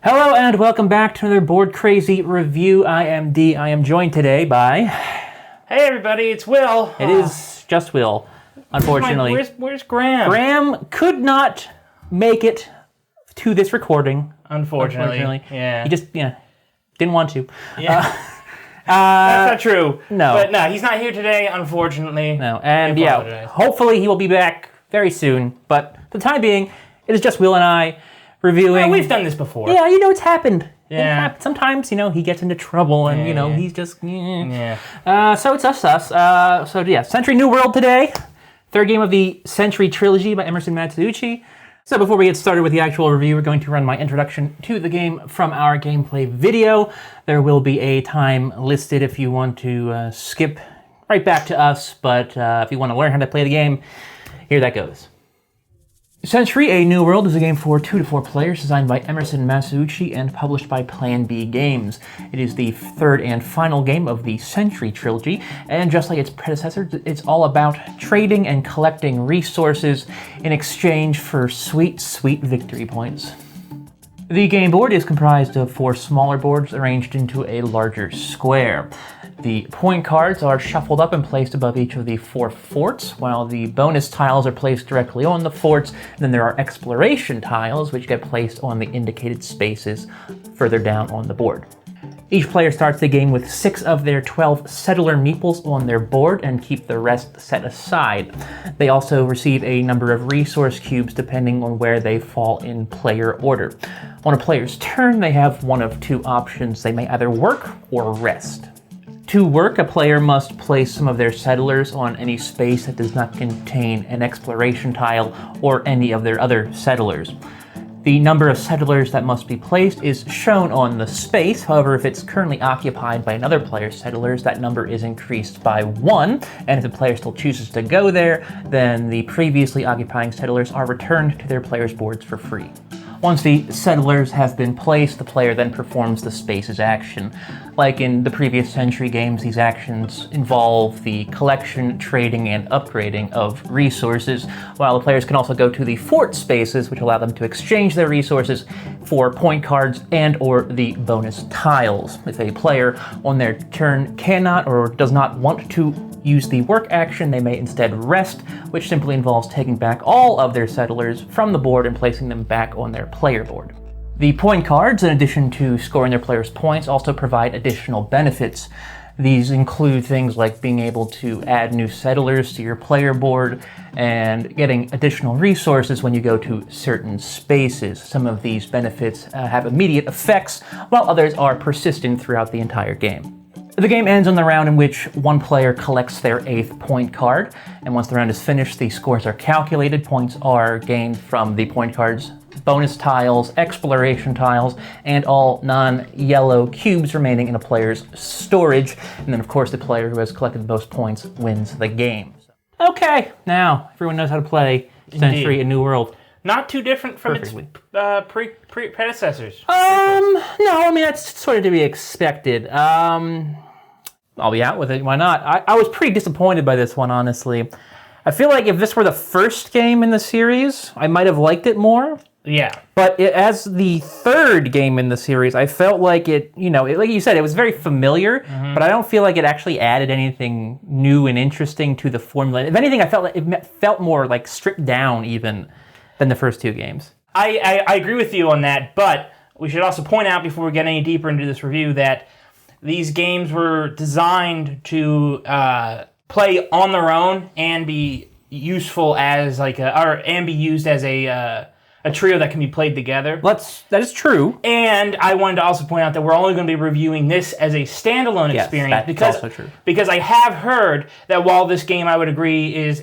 Hello and welcome back to another Board Crazy review. I am D. I am joined today by... Hey everybody, it's Will. It is just Will, unfortunately. Where's Graham? Graham could not make it to this recording. Unfortunately. Yeah. He just, didn't want to. Yeah. That's not true. No. But no, he's not here today, unfortunately. No, and hopefully he will be back very soon. But for the time being, it is just Will and I reviewing... Well, we've done this before. Yeah, it's happened. Yeah. Sometimes, he gets into trouble and, he's just... Yeah. So it's us. Century New World today. Third game of the Century Trilogy by Emerson Matsuuchi. So before we get started with the actual review, we're going to run my introduction to the game from our gameplay video. There will be a time listed if you want to skip right back to us, but if you want to learn how to play the game, here that goes. Century: A New World is a game for 2 to 4 players designed by Emerson Matsuuchi and published by Plan B Games. It is the third and final game of the Century Trilogy, and just like its predecessors, it's all about trading and collecting resources in exchange for sweet, sweet victory points. The game board is comprised of 4 smaller boards arranged into a larger square. The point cards are shuffled up and placed above each of the 4 forts, while the bonus tiles are placed directly on the forts, and then there are exploration tiles which get placed on the indicated spaces further down on the board. Each player starts the game with 6 of their 12 settler meeples on their board and keep the rest set aside. They also receive a number of resource cubes depending on where they fall in player order. On a player's turn, they have one of 2 options. They may either work or rest. To work, a player must place some of their settlers on any space that does not contain an exploration tile or any of their other settlers. The number of settlers that must be placed is shown on the space. However, if it's currently occupied by another player's settlers, that number is increased by 1, and if the player still chooses to go there, then the previously occupying settlers are returned to their player's boards for free. Once the settlers have been placed, the player then performs the space's action. Like in the previous Century games, these actions involve the collection, trading, and upgrading of resources, while the players can also go to the fort spaces, which allow them to exchange their resources for point cards and or the bonus tiles. If a player on their turn cannot or does not want to use the work action, they may instead rest, which simply involves taking back all of their settlers from the board and placing them back on their player board. The point cards, in addition to scoring their players' points, also provide additional benefits. These include things like being able to add new settlers to your player board and getting additional resources when you go to certain spaces. Some of these benefits have immediate effects, while others are persistent throughout the entire game. The game ends on the round in which one player collects their 8th point card, and once the round is finished, the scores are calculated. Points are gained from the point cards, bonus tiles, exploration tiles, and all non-yellow cubes remaining in a player's storage. And then, of course, the player who has collected the most points wins the game. Okay, now everyone knows how to play Century: A New World. Not too different from its predecessors. No, that's sort of to be expected. I'll be out with it. Why not? I was pretty disappointed by this one, honestly. I feel like if this were the first game in the series, I might have liked it more. Yeah. But as the third game in the series, I felt like it, like you said, it was very familiar, but I don't feel like it actually added anything new and interesting to the formula. If anything, I felt like it felt more like stripped down even than the first 2 games. I agree with you on that, but we should also point out before we get any deeper into this review that these games were designed to play on their own and be useful as and be used as a trio that can be played together. That is true. And I wanted to also point out that we're only going to be reviewing this as a standalone experience that's also true. Because I have heard that while this game, I would agree, is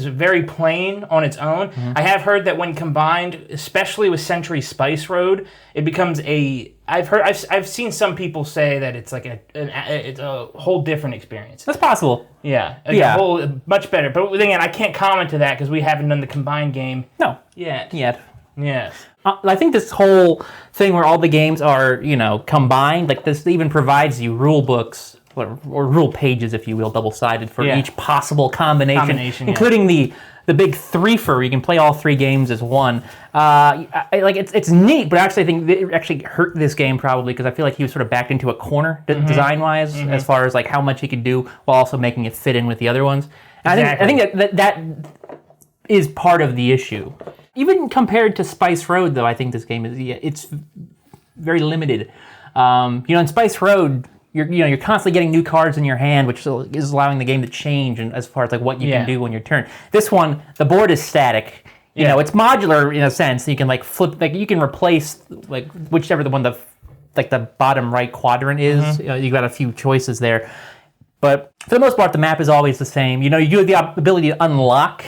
very plain on its own, I have heard that when combined, especially with Century Spice Road, it becomes I've seen some people say that it's like it's a whole different experience. That's possible. Yeah. A whole much better. But again, I can't comment to that because we haven't done the combined game. No. Yet. Yes. I think this whole thing where all the games are, combined, like this even provides you rule books or rule pages, if you will, double-sided for each possible combination including the big threefer. You can play all 3 games as one. It's neat, but actually I think it actually hurt this game probably because I feel like he was sort of backed into a corner design-wise as far as like how much he could do while also making it fit in with the other ones. And I think that is part of the issue. Even compared to Spice Road, though, I think this game it's very limited. In Spice Road, you're constantly getting new cards in your hand, which is allowing the game to change and as far as like what you can do on your turn. This one, the board is static. It's modular in a sense. You can like flip, like you can replace like whichever the bottom right quadrant is. You got a few choices there, but for the most part, the map is always the same. You do have the ability to unlock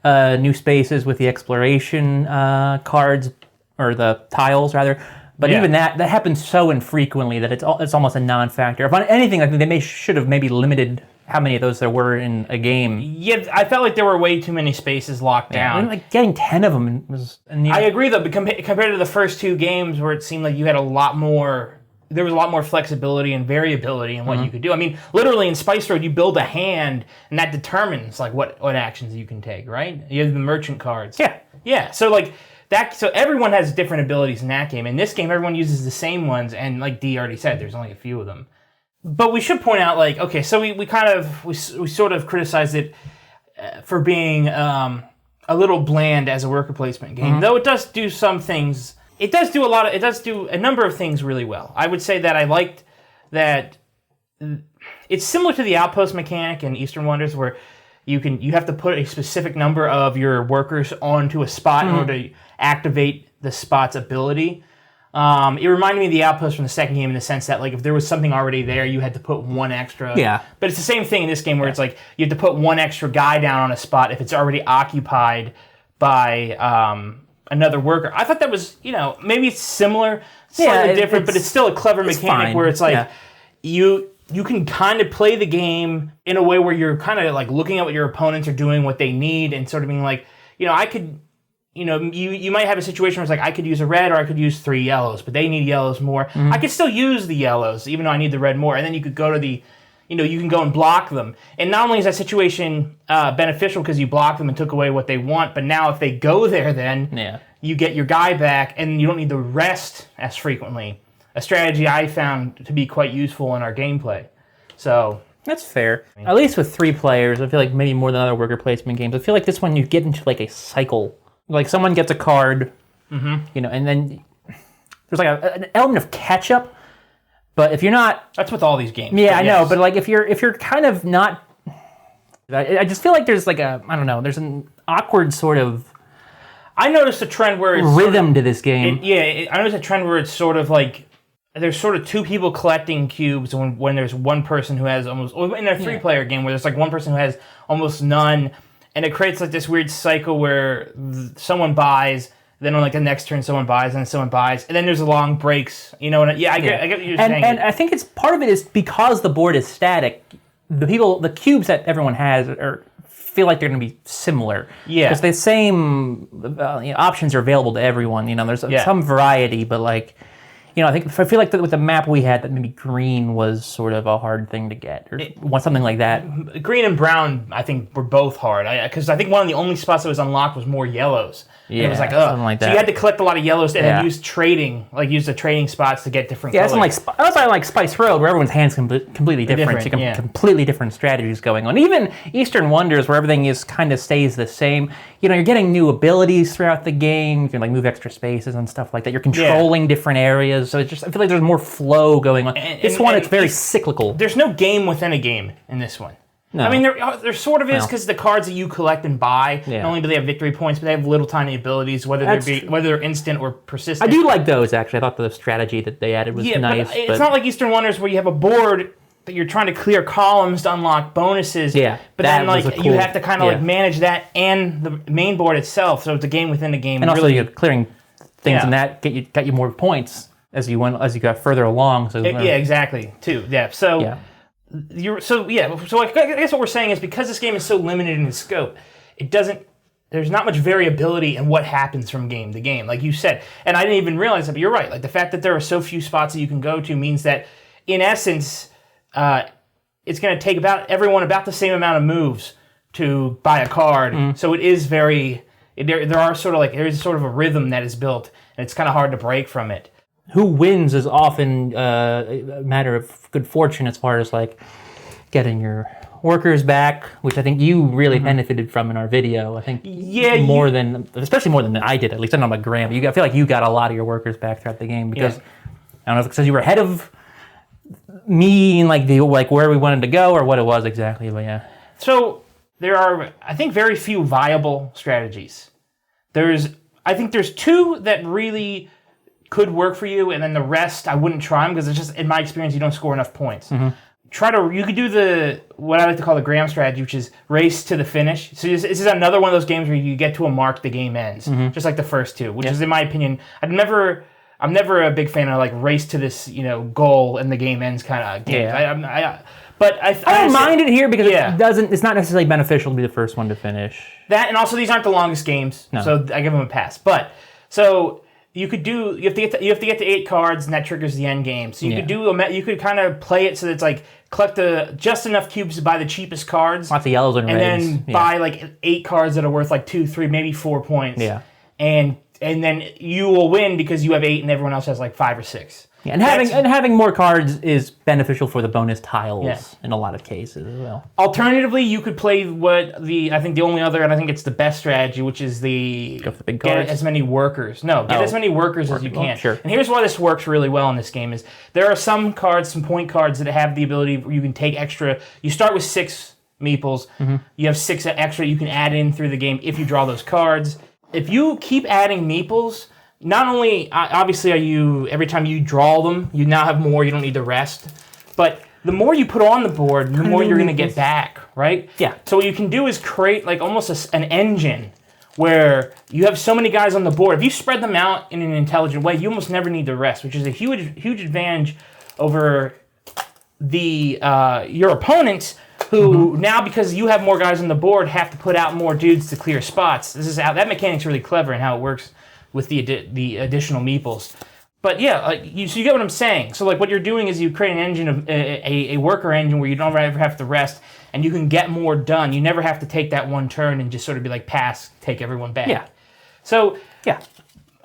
new spaces with the exploration cards or the tiles rather. But even that happens so infrequently that it's almost a non-factor. If on anything, I think they should have maybe limited how many of those there were in a game. Yeah, I felt like there were way too many spaces locked down. I mean, like getting 10 of them was... I agree, though, but compared to the first 2 games where it seemed like you had a lot more... There was a lot more flexibility and variability in what you could do. I mean, literally in Spice Road, you build a hand, and that determines like what actions you can take, right? You have the merchant cards. Yeah, so like... So everyone has different abilities in that game. In this game, everyone uses the same ones, and like Dee already said, there's only a few of them. But we should point out, like, okay, so we sort of criticized it for being a little bland as a worker placement game, though it does do some things. It does do a number of things really well. I would say that I liked that it's similar to the outpost mechanic in Eastern Wonders, where you have to put a specific number of your workers onto a spot in order to activate the spot's ability. It reminded me of the outpost from the second game in the sense that like if there was something already there, you had to put one extra. Yeah. But it's the same thing in this game where it's like you have to put one extra guy down on a spot if it's already occupied by another worker. I thought that was, maybe it's similar, slightly different, but it's still a clever mechanic where it's like you can kind of play the game in a way where you're kind of like looking at what your opponents are doing, what they need, and sort of being like, I could, you might have a situation where it's like, I could use a red or I could use 3 yellows, but they need yellows more. I could still use the yellows, even though I need the red more. And then you could go to you can go and block them. And not only is that situation beneficial because you blocked them and took away what they want, but now if they go there, then you get your guy back and you don't need to rest as frequently. A strategy I found to be quite useful in our gameplay. So that's fair. At least with 3 players, I feel like maybe more than other worker placement games. I feel like this one you get into like a cycle. Like someone gets a card, and then there's like an element of catch up. But if you're not, that's with all these games. Yeah, I know. But like if you're kind of not, I just feel like there's like there's an awkward sort of. I noticed a trend where it's rhythm to this game. I noticed a trend where it's sort of like. There's sort of 2 people collecting cubes when there's one person who has almost... In a 3-player game where there's like one person who has almost none, and it creates like this weird cycle where someone buys, then on like the next turn someone buys, and then someone buys, and then there's long breaks. I get what you're saying. And I think it's part of it is because the board is static, the cubes that everyone has feel like they're going to be similar. Yeah. Because the same options are available to everyone. There's some variety, but like... I feel like with the map we had, that maybe green was sort of a hard thing to get, or something like that. Green and brown, I think, were both hard. Because I think one of the only spots that was unlocked was more yellows. Yeah, it was like, something like that. So you had to collect a lot of yellows and then use the trading spots to get different colors. That's why I like Spice Road, where everyone's hands completely different. Completely different strategies going on. Even Eastern Wonders, where everything kind of stays the same. You're getting new abilities throughout the game. You can like move extra spaces and stuff like that. You're controlling different areas. So I feel like there's more flow going on. It's very cyclical. There's no game within a game in this one. No. I mean, there sort of is because the cards that you collect and buy, not only do they have victory points, but they have little tiny abilities, whether they're instant or persistent. I do like those, actually. I thought the strategy that they added was nice. But it's not like Eastern Wonders where you have a board that you're trying to clear columns to unlock bonuses. Yeah, but then you have to kind of manage that and the main board itself. So it's a game within a game. And also you're clearing things and that got you more points as you got further along. So exactly. Too. Yeah. So. Yeah. So I guess what we're saying is because this game is so limited in its scope, there's not much variability in what happens from game to game, like you said. And I didn't even realize that, but you're right. Like the fact that there are so few spots that you can go to means that, in essence, it's going to take everyone about the same amount of moves to buy a card. So it is very... There is sort of a rhythm that is built, and it's kind of hard to break from it. Who wins is often a matter of good fortune as far as like getting your workers back, which I think you really benefited from in our video. I think especially more than I did, at least. I don't know about Graham, but I feel like you got a lot of your workers back throughout the game because I don't know if it's because you were ahead of me in like where we wanted to go or what it was exactly, but yeah. So there are, I think, very few viable strategies. I think there's two that really could work for you, and then the rest I wouldn't try them because it's just, in my experience, you don't score enough points. You could do what I like to call the Graham strategy, which is race to the finish. So this is another one of those games where you get to a mark, the game ends, just like the first two, which is, in my opinion, I'm never a big fan of like race to this goal and the game ends kind of games. But I don't mind it here because it's not necessarily beneficial to be the first one to finish. That, and also these aren't the longest games, so I give them a pass. But so you have to get to 8 cards, and that triggers the end game. So you could kind of play it so that it's like collect just enough cubes to buy the cheapest cards, lots of yellows and reds, and then buy like 8 cards that are worth like 2, 3, maybe 4 points. Yeah, and then you will win because you have 8 and everyone else has like 5 or 6. Yeah, and having more cards is beneficial for the bonus tiles in a lot of cases as well. Alternatively, you could play I think the only other, and I think it's the best strategy, which is go for the big cards. Get as many workers. No, get as many workers as you can. Sure. And here's why this works really well in this game is there are some point cards that have the ability where you can take extra. You start with 6 meeples. You have 6 extra you can add in through the game if you draw those cards. If you keep adding meeples, not only, obviously, every time you draw them, you now have more, you don't need the rest, but the more you put on the board, the more you're going to get back, right? Yeah. So what you can do is create like almost an engine where you have so many guys on the board. If you spread them out in an intelligent way, you almost never need the rest, which is a huge advantage over your opponents, who now, because you have more guys on the board, have to put out more dudes to clear spots. That mechanic's really clever in how it works with the additional meeples. But yeah, you get what I'm saying. So like what you're doing is you create an engine of a worker engine where you don't ever have to rest, and you can get more done. You never have to take that one turn and just sort of be like pass, take everyone back. Yeah. So yeah,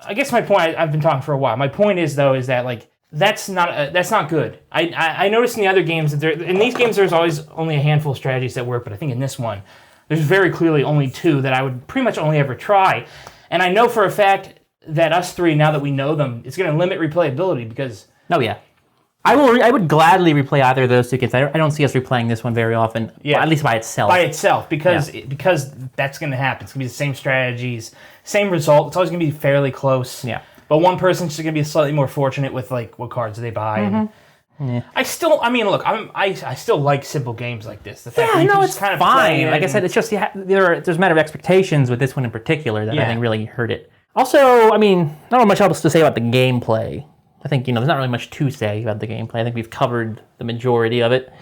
I guess my point, I've been talking for a while. My point is though is that like that's not good. I noticed in the other games that in these games there's always only a handful of strategies that work, but I think in this one there's very clearly only 2 that I would pretty much only ever try. And I know for a fact that us 3, now that we know them, it's going to limit replayability because... Oh, yeah. I would gladly replay either of those 2 games. I don't see us replaying this one very often, at least by itself. By itself, because that's going to happen. It's going to be the same strategies, same result. It's always going to be fairly close. Yeah. But one person's just going to be slightly more fortunate with like what cards they buy. Yeah. I still like simple games like this. The fact that you can just kind of fine. Like I said, it's just there's a matter of expectations with this one in particular that I think really hurt it. Also, I mean, not much else to say about the gameplay. I think, there's not really much to say about the gameplay. I think we've covered the majority of it.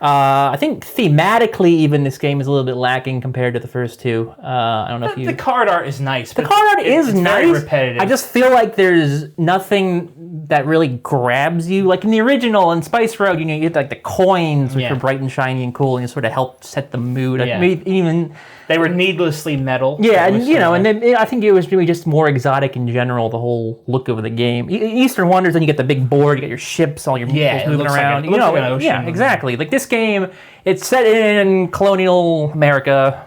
I think thematically, even this game is a little bit lacking compared to the first 2. I don't know if you... The card art is nice. The card art is nice. Very repetitive. I just feel like there's nothing that really grabs you. Like in the original, in Spice Road, you get like the coins, which are bright and shiny and cool, and you sort of help set the mood. Yeah. Even... They were needlessly metal. Yeah, and and then I think it was really just more exotic in general, the whole look of the game. Eastern Wonders, then you get the big board, you get your ships, all your meeples moving around. Like it looks like an ocean. Yeah, exactly. Like this game, it's set in colonial America.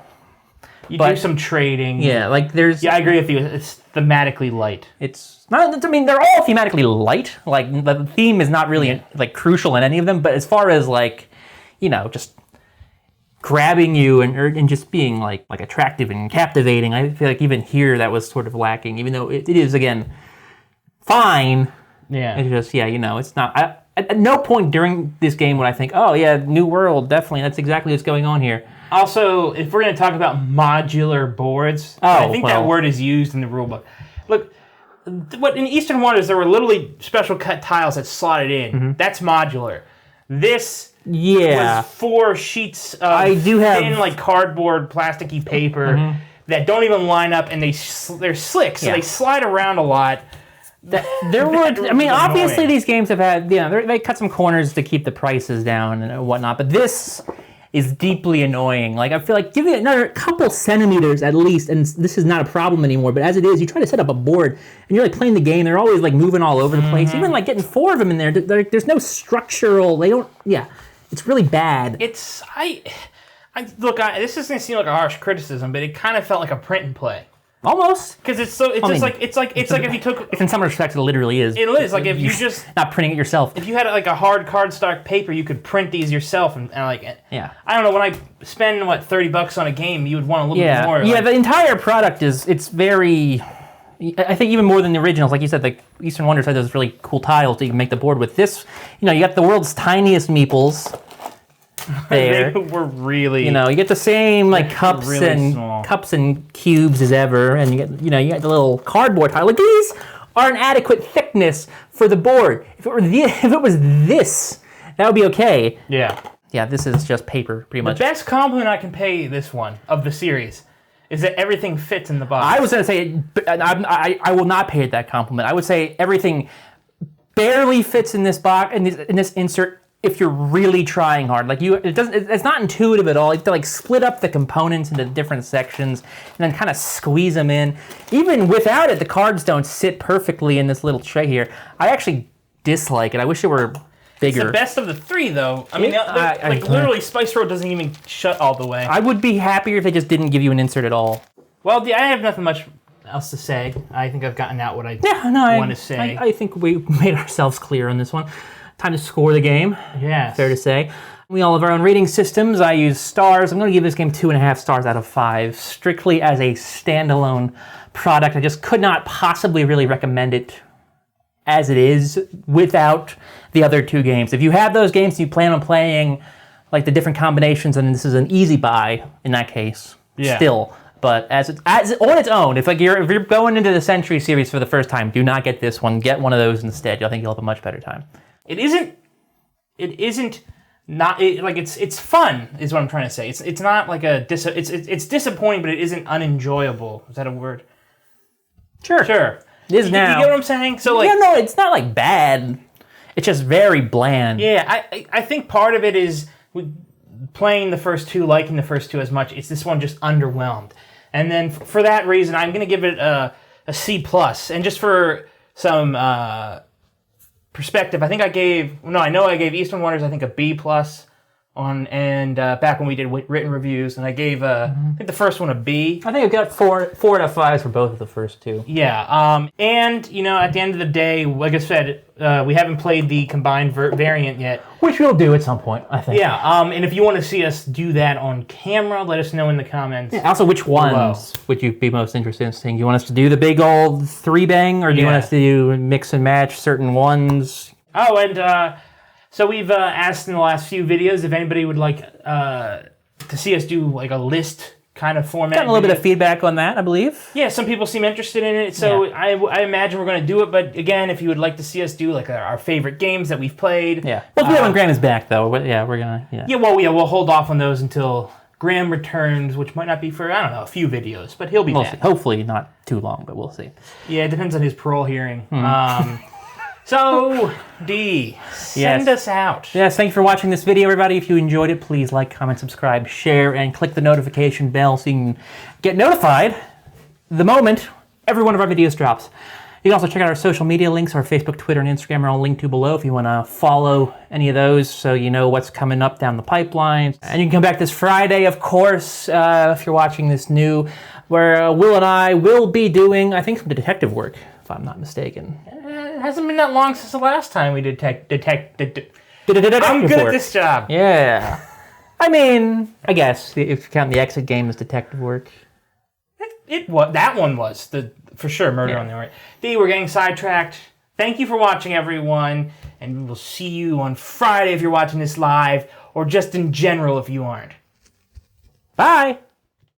You do some trading. Yeah, like there's... Yeah, I agree with you. It's thematically light. It's not... I mean, they're all thematically light. Like, the theme is not really, like, crucial in any of them, but as far as, like, just grabbing you and just being, like attractive and captivating, I feel like even here that was sort of lacking, even though it is, again, fine. Yeah. It's just, it's not... At no point during this game would I think, oh, yeah, New World, definitely, that's exactly what's going on here. Also, if we're going to talk about modular boards, I think that word is used in the rulebook. Look, in Eastern Wonders, there were literally special cut tiles that slotted in. Mm-hmm. That's modular. This was 4 sheets of thin, like cardboard, plasticky paper that don't even line up, and they're slick, so they slide around a lot. There were, I mean, obviously these games have had, they cut some corners to keep the prices down and whatnot, but this is deeply annoying. Like, I feel like give it another couple centimeters at least, and this is not a problem anymore, but as it is, you try to set up a board, and you're like playing the game, they're always like moving all over the place, even like getting 4 of them in there, there's no structural, it's really bad. This is going to seem like a harsh criticism, but it kind of felt like a print and play. Almost, because it's like if you took. If in some respects it literally is. It is like if you just not printing it yourself. If you had like a hard cardstock paper, you could print these yourself and like. Yeah. I don't know, when I spend $30 on a game, you would want a little bit more. Yeah, the entire product it's very. I think even more than the originals, like you said, like Eastern Wonders had those really cool tiles that you can make the board with. This, you got the world's tiniest meeples. There. They were really, you get the same like cups and cubes as ever, and you get the little cardboard tile. Like these are an adequate thickness for the board. If it was this, that would be okay. Yeah. Yeah, this is just paper, pretty much. The best compliment I can pay this one of the series is that everything fits in the box. I was going to say, I will not pay it that compliment. I would say everything barely fits in this box, in this insert. If you're really trying hard, like it's not intuitive at all. You have to like split up the components into different sections and then kind of squeeze them in. Even without it, the cards don't sit perfectly in this little tray here. I actually dislike it. I wish it were bigger. It's the best of the 3, though. I mean, literally, Spice Road doesn't even shut all the way. I would be happier if they just didn't give you an insert at all. Well, I have nothing much else to say. I think I've gotten out what I want to say. I think we made ourselves clear on this one. Time to score the game. Yeah. Fair to say. We all have our own rating systems. I use stars. I'm going to give this game 2.5 stars out of 5, strictly as a standalone product. I just could not possibly really recommend it as it is without the other 2 games. If you have those games and you plan on playing like the different combinations, then this is an easy buy in that case. Yeah. Still. But as on its own, if you're going into the Century series for the first time, do not get this one. Get one of those instead. I think you'll have a much better time. It's fun is what I'm trying to say. It's not like it's disappointing, but it isn't unenjoyable. Is that a word? Sure. It is now. You get what I'm saying? So no, it's not like bad. It's just very bland. Yeah, I think part of it is playing the first 2, liking the first 2 as much. It's this one just underwhelmed, and then for that reason, I'm going to give it a C+. And just for some perspective, I know I gave Eastern Wonders a B+ back when we did written reviews, and I gave I think the first one a B. I think I've got 4 out of 5s for both of the first 2. Yeah, and at the end of the day, like I said, we haven't played the combined variant yet, which we'll do at some point, I think. Yeah, and if you want to see us do that on camera, let us know in the comments. Yeah, also, which ones would you be most interested in seeing? Do you want us to do the big old 3-bang, or do you want us to do mix and match certain ones? Oh, and so we've asked in the last few videos if anybody would like to see us do like a list kind of format. Gotten a little bit of feedback on that, I believe. Yeah, some people seem interested in it, so I imagine we're going to do it. But again, if you would like to see us do like our favorite games that we've played. Yeah. We'll do it when Graham is back, though. Yeah, we're going to. Yeah, we'll hold off on those until Graham returns, which might not be for, a few videos, but he'll be back. See. Hopefully not too long, but we'll see. Yeah, it depends on his parole hearing. So, D, send us out. Yes, thank you for watching this video, everybody. If you enjoyed it, please like, comment, subscribe, share, and click the notification bell so you can get notified the moment every one of our videos drops. You can also check out our social media links. Our Facebook, Twitter, and Instagram are all linked to below if you want to follow any of those so you know what's coming up down the pipeline. And you can come back this Friday, of course, if you're watching this new, where Will and I will be doing, I think, some detective work, if I'm not mistaken. It hasn't been that long since the last time we did I'm good at this job. Yeah. I mean, I guess, if you count the exit game as detective work. That one was, for sure, Murder on the Orient. D, we're getting sidetracked. Thank you for watching, everyone, and we will see you on Friday if you're watching this live, or just in general if you aren't. Bye!